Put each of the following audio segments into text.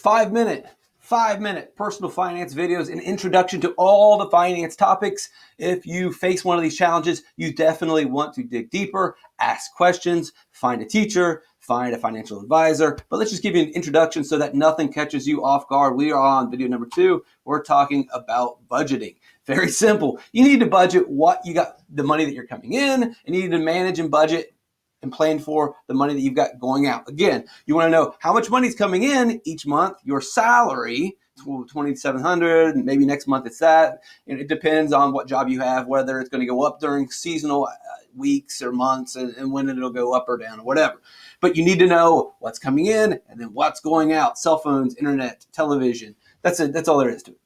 5-minute personal finance videos, an introduction to all the finance topics. If you face one of these challenges, you definitely want to dig deeper, ask questions, find a teacher, find a financial advisor. But let's just give you an introduction so that nothing catches you off guard. We are on video number 2. We're talking about budgeting. Very simple. You need to budget what you got, the money that you're coming in, and you need to manage and budget and plan for the money that you've got going out. Again, you want to know how much money is coming in each month, your salary, $2,700, maybe next month it's that. And it depends on what job you have, whether it's going to go up during seasonal weeks or months and when it'll go up or down or whatever. But you need to know what's coming in and then what's going out. Cell phones, internet, television. That's it. That's all there is to it.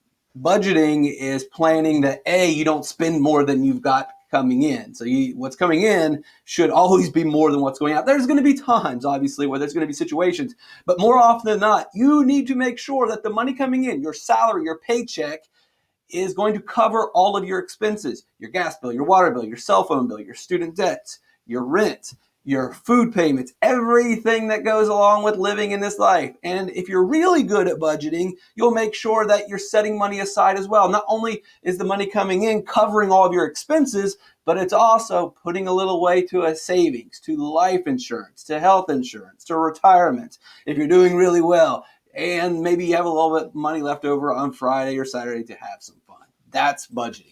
Budgeting is planning that you don't spend more than you've got coming in. So what's coming in should always be more than what's going out. There's going to be times, obviously, where there's going to be situations, but more often than not, you need to make sure that the money coming in, your salary, your paycheck, is going to cover all of your expenses, your gas bill, your water bill, your cell phone bill, your student debts, your rent, your food payments, everything that goes along with living in this life. And if you're really good at budgeting, you'll make sure that you're setting money aside as well. Not only is the money coming in covering all of your expenses, but it's also putting a little way to a savings, to life insurance, to health insurance, to retirement, if you're doing really well. And maybe you have a little bit of money left over on Friday or Saturday to have some fun. That's budgeting.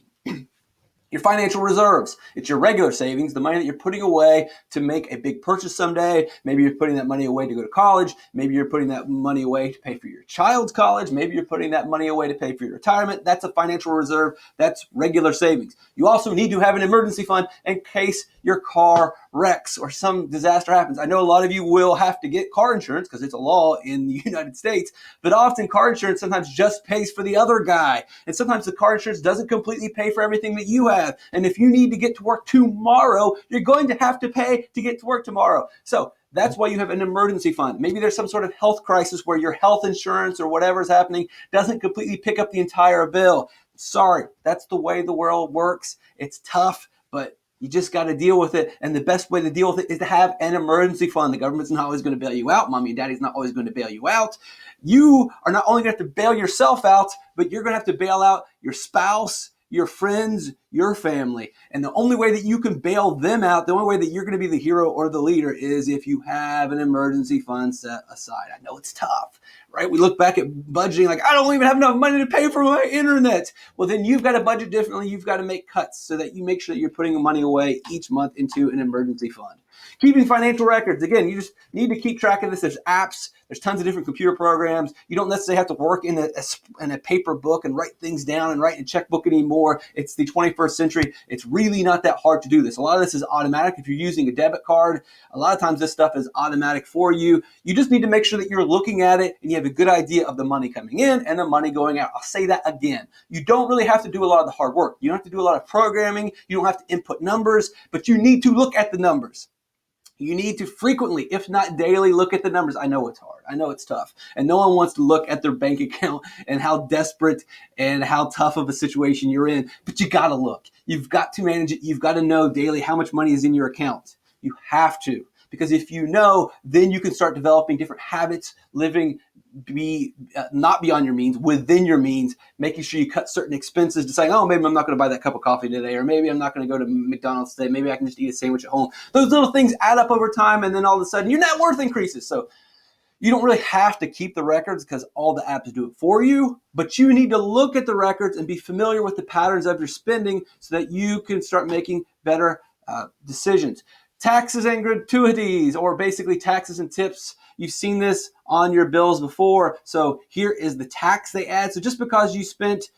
Your financial reserves. It's your regular savings, the money that you're putting away to make a big purchase someday. Maybe you're putting that money away to go to college. Maybe you're putting that money away to pay for your child's college. Maybe you're putting that money away to pay for your retirement. That's a financial reserve. That's regular savings. You also need to have an emergency fund in case your car wrecks or some disaster happens. I know a lot of you will have to get car insurance because it's a law in the United States, but often car insurance sometimes just pays for the other guy. And sometimes the car insurance doesn't completely pay for everything that you have. And if you need to get to work tomorrow, you're going to have to pay to get to work tomorrow. So that's why you have an emergency fund. Maybe there's some sort of health crisis where your health insurance or whatever's happening doesn't completely pick up the entire bill. Sorry, that's the way the world works. It's tough, but you just got to deal with it. And the best way to deal with it is to have an emergency fund. The government's not always going to bail you out. Mommy and daddy's not always going to bail you out. You are not only going to have to bail yourself out, but you're going to have to bail out your spouse, your friends, your family. And the only way that you can bail them out, the only way that you're going to be the hero or the leader is if you have an emergency fund set aside. I know it's tough, right? We look back at budgeting like, I don't even have enough money to pay for my internet. Well, then you've got to budget differently. You've got to make cuts so that you make sure that you're putting the money away each month into an emergency fund. Keeping financial records. Again, you just need to keep track of this. There's apps. There's tons of different computer programs. You don't necessarily have to work in a paper book and write things down and write in a checkbook anymore. It's the 21st century. It's really not that hard to do this. A lot of this is automatic. If you're using a debit card, a lot of times this stuff is automatic for you. You just need to make sure that you're looking at it and you have a good idea of the money coming in and the money going out. I'll say that again. You don't really have to do a lot of the hard work. You don't have to do a lot of programming. You don't have to input numbers, but you need to look at the numbers. You need to frequently, if not daily, look at the numbers. I know it's hard. I know it's tough. And no one wants to look at their bank account and how desperate and how tough of a situation you're in. But you got to look. You've got to manage it. You've got to know daily how much money is in your account. You have to. Because if you know, then you can start developing different habits, living not beyond your means, within your means, making sure you cut certain expenses, deciding, oh, maybe I'm not going to buy that cup of coffee today, or maybe I'm not going to go to McDonald's today. Maybe I can just eat a sandwich at home. Those little things add up over time, and then all of a sudden your net worth increases. So you don't really have to keep the records because all the apps do it for you, but you need to look at the records and be familiar with the patterns of your spending so that you can start making better decisions. Taxes and gratuities, or basically taxes and tips. You've seen this on your bills before. So here is the tax they add. So just because you spent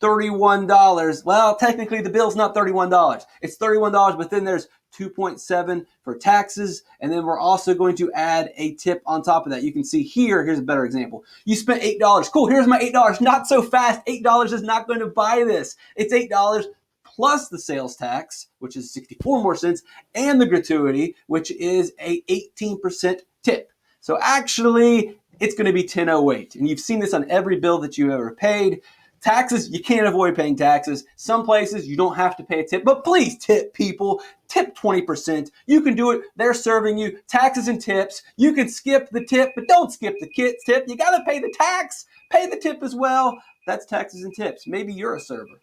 $31, well, technically the bill's not $31. It's $31, but then there's $2.7 for taxes. And then we're also going to add a tip on top of that. You can see here's a better example. You spent $8. Cool, here's my $8. Not so fast. $8 is not going to buy this. It's $8 plus the sales tax, which is 64 more cents, and the gratuity, which is a 18% tip. So actually, it's going to be $10.08. And you've seen this on every bill that you ever paid. Taxes, you can't avoid paying taxes. Some places you don't have to pay a tip, but please tip people. Tip 20%. You can do it. They're serving you. Taxes and tips. You can skip the tip, but don't skip the tip. You got to pay the tax. Pay the tip as well. That's taxes and tips. Maybe you're a server.